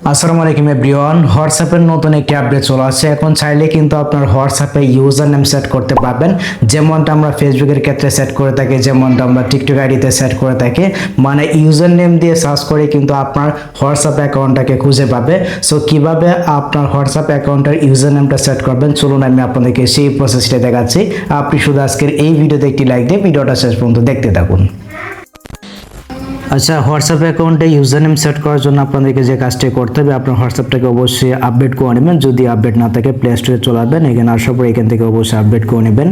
আসসালামু আলাইকুম এভরিওয়ান। হোয়াটসঅ্যাপের নতুন একটি আপডেট চলে আসছে। এখন চাইলে কিন্তু আপনার হোয়াটসঅ্যাপে ইউজার নেম সেট করতে পারবেন, যেমনটা আমরা ফেসবুকের ক্ষেত্রে সেট করে থাকি, যেমনটা আমরা টিকটক আইডিতে সেট করে থাকি। মানে ইউজার নেম দিয়ে সার্চ করে কিন্তু আপনার হোয়াটসঅ্যাপ অ্যাকাউন্টটাকে খুঁজে পাবে। সো কিভাবে আপনার হোয়াটসঅ্যাপ অ্যাকাউন্টের ইউজার নেমটা সেট করবেন, চলুন আমি আপনাদেরকে সেই প্রসেসটা দেখাচ্ছি। আপনি শুধু আজকের এই ভিডিওতে একটি লাইক দিয়ে ভিডিওটা শেষ পর্যন্ত দেখতে থাকুন। আচ্ছা, হোয়াটসঅ্যাপ অ্যাকাউন্টে ইউজার নেম সেট করার জন্য আপনাদেরকে যে কাজটি করতে হবে, আপনার হোয়াটসঅ্যাপটাকে অবশ্যই আপডেট করে নেবেন। যদি আপডেট না থাকে প্লে স্টোরে চলে আসবেন, এখানে আসার পর এখান থেকে অবশ্যই আপডেট করে নেবেন।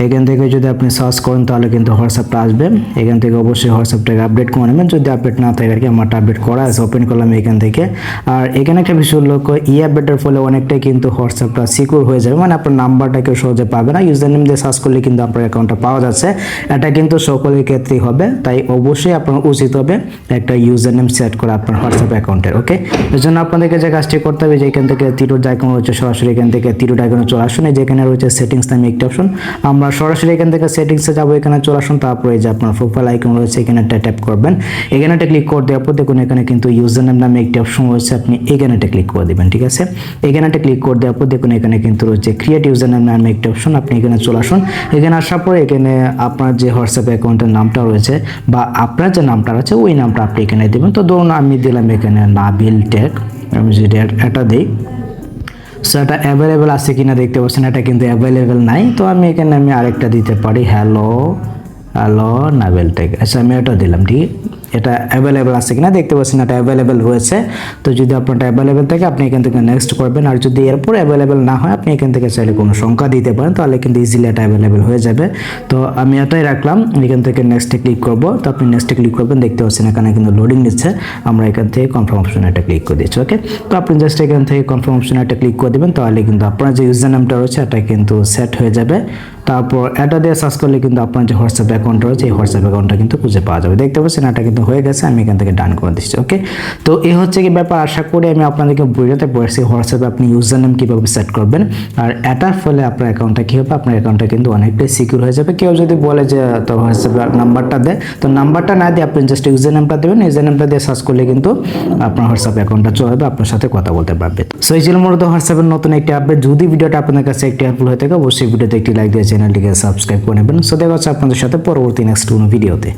এখান থেকে যদি আপনি সার্চ করেন তাহলে কিন্তু হোয়াটসঅ্যাপটা আসবে। এখান থেকে অবশ্যই হোয়াটসঅ্যাপটাকে আপডেট করে নেবেন। যদি আপডেট না থাকে আর কি, আমারটা আপডেট করা আছে, ওপেন করলাম এখান থেকে। আর এখানে একটা বিষয় লক্ষ্য, আপডেটের ফলে অনেকটাই কিন্তু হোয়াটসঅ্যাপটা সিকিউর হয়ে যাবে, মানে আপনার নাম্বারটাকে সহজে পাবে না। ইউজার নেম দিয়ে সার্চ করলে কিন্তু আপনার অ্যাকাউন্টটা পাওয়া যাচ্ছে। এটা কিন্তু সকলের ক্ষেত্রেই হবে, তাই অবশ্যই আপনার উচিত হবে একটা ইউজার নেম সেট করা আপনার হোয়াটসঅ্যাপ অ্যাকাউন্টের। ওকে, এর জন্য আপনাদেরকে যে কাজটি করতে হবে, যে এখান থেকে তীরের আইকন রয়েছে, সরাসরি এখান থেকে তীরের আইকনে চলে আসুন। যেখানে রয়েছে সেটিংস নামে একটা অপশন, আমরা সরাসরি এখান থেকে সেটিংসে যাবো, এখানে চলে আসুন। তারপরে যে আপনার প্রোফাইল আইকন রয়েছে, এখানে ট্যাপ করবেন। এখানে ক্লিক করে দেওয়ার পর দেখুন এখানে কিন্তু ইউজার নেম নামে একটি অপশন রয়েছে, আপনি এখানে ক্লিক করে দিবেন। ঠিক আছে, এখানে ক্লিক করে দেওয়ার পর দেখুন এখানে কিন্তু রয়েছে ক্রিয়েট ইউজার নেম নামে একটি অপশন, আপনি এখানে চলে আসুন। এখানে আসার পর এখানে আপনার যে হোয়াটসঅ্যাপ অ্যাকাউন্টের নামটা রয়েছে বা আপনার যে নামটা রয়েছে ওই নামটা আপনি এখানে দেবেন। তো ধরুন আমি দিলাম এখানে নাবিল টেক, আমি যদি এটা দিই, সো এটা অ্যাভেলেবেল আছে কিনা দেখতে পাচ্ছেন, এটা কিন্তু অ্যাভেলেবেল নাই। তো আমি এখানে আরেকটা দিতে পারি, হ্যালো নাবেল টেক। আচ্ছা, আমি এটা দিলাম। ঠিক, এটা অ্যাভেলেবেল আছে কিনা দেখতে পাচ্ছেন, এটা অ্যাভেলেবেল রয়েছে। তো যদি আপনারটা অ্যাভেলেবেল থাকে আপনি এখান থেকে নেক্সট করবেন। আর যদি এরপর অ্যাভেলেবেল না হয় আপনি এখান থেকে চাইলে কোনো সংখ্যা দিতে পারেন, তাহলে কিন্তু ইজিলি এটা অ্যাভেলেবেল হয়ে যাবে। তো আমি এটাই রাখলাম, এখান থেকে নেক্সটে ক্লিক করব। তো আপনি নেক্সটে ক্লিক করবেন, দেখতে পাচ্ছেন এখানে কিন্তু লোডিং নিচ্ছে। আমরা এখান থেকে কনফার্ম অপশনে এটা ক্লিক করে দিচ্ছি। ওকে, তো আপনি জাস্ট এখান থেকে কনফার্ম অপশনে এটা ক্লিক করে দেবেন, তাহলে কিন্তু আপনার যে ইউজার নামটা রয়েছে এটা কিন্তু সেট হয়ে যাবে। তারপর এটা দিয়ে সার্চ করলে কিন্তু আপনার যে হোয়াটসঅ্যাপ অ্যাকাউন্ট রয়েছে এই হোয়াটসঅ্যাপ অ্যাকাউন্টটা কিন্তু খুঁজে পাওয়া যাবে। দেখতে পাচ্ছেন এটা কিন্তু হয়ে গেছে, আমি এখান থেকে ডান করে দিচ্ছি। ওকে, তো এই হচ্ছে কি ব্যাপার। আশা করি আমি আপনাদেরকে বোঝাতে পারছি হোয়াটসঅ্যাপে আপনি ইউজার নেম কীভাবে সেট করবেন। আর এটার ফলে আপনার অ্যাকাউন্টটা কী হবে, আপনার অ্যাকাউন্টটা কিন্তু অনেকটাই সিকিউর হয়ে যাবে। কেউ যদি বলে যে তো হোয়াটসঅ্যাপ নাম্বারটা দেয়, তো নাম্বারটা না দিয়ে আপনি জাস্ট ইউজার নেমটা দেবেন। ইউজার নেমটা দিয়ে সার্চ করলে কিন্তু আপনার হোয়াটসঅ্যাপ অ্যাকাউন্টটা চলে যাবে, আপনার সাথে কথা বলতে পারবে। সো এই ছিল মূলত হোয়াটসঅ্যাপের নতুন একটি আপডেট। যদি ভিডিওটা আপনাদের কাছে একটি হেল্পফুল হয়ে থাকে অবশ্যই ভিডিওতে একটি লাইক দিয়ে চ্যানেলটিকে সাবস্ক্রাইব করে নেবেন। সো দেখা হচ্ছে আপনাদের সাথে পরবর্তী নেক্সট কোনো ভিডিওতে।